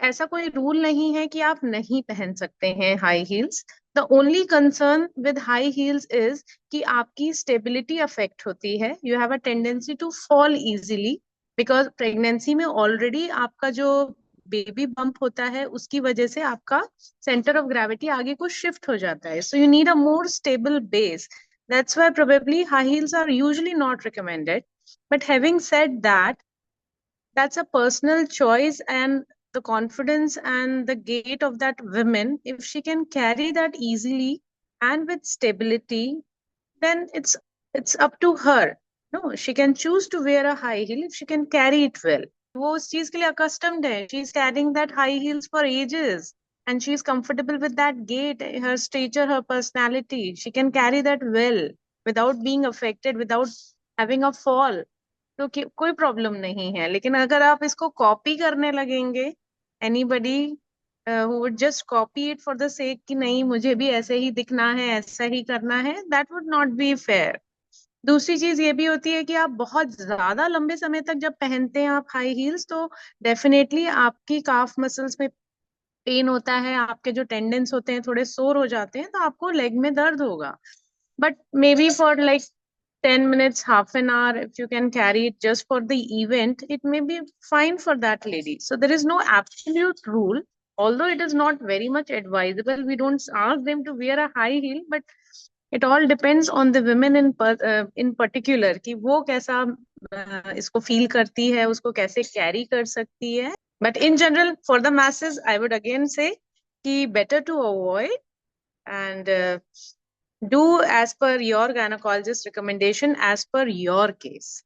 ऐसा कोई रूल नहीं है कि आप नहीं पहन सकते हैं high heels. The only concern with high heels is कि आपकी स्टेबिलिटी अफेक्ट होती है। You have a tendency to fall easily because pregnancy में ऑलरेडी आपका जो बेबी बम्प होता है उसकी वजह से आपका सेंटर ऑफ ग्रेविटी आगे को शिफ्ट हो जाता है। So you need a more stable base. That's why probably high heels are usually not recommended. But having said that, that's a personal choice and the confidence and the gait of that woman. If she can carry that easily and with stability, then it's up to her. No, she can choose to wear a high heel if she can carry it well. वो उस चीज के लिए accustomed है. She's carrying that high heels for ages and she's comfortable with that gait, her stature, her personality. She can carry that well without being affected, without having a fall. तो कोई problem नहीं है। लेकिन अगर आप इसको copy करने लगेंगे, anybody who would just copy it for the sake कि नहीं मुझे भी ऐसे ही दिखना है, ऐसा ही करना है, that would not be fair. दूसरी चीज ये भी होती है कि आप बहुत ज्यादा लंबे समय तक जब पहनते हैं आप हाई हील्स, तो डेफिनेटली आपकी काफ मसल्स में पेन होता है, आपके जो टेंडेंस होते हैं थोड़े सोर हो जाते हैं, तो आपको लेग में दर्द होगा। But maybe for like 10 minutes, half an hour, if you can carry it just for the event, it may be fine for that lady. So there is no absolute rule. Although it is not very much advisable, we don't ask them to wear a high heel, but it all depends on the women in particular कि वो कैसा इसको feel करती है, उसको कैसे carry कर सकती है. But in general, for the masses, I would again say कि better to avoid and do as per your gynecologist recommendation as per your case.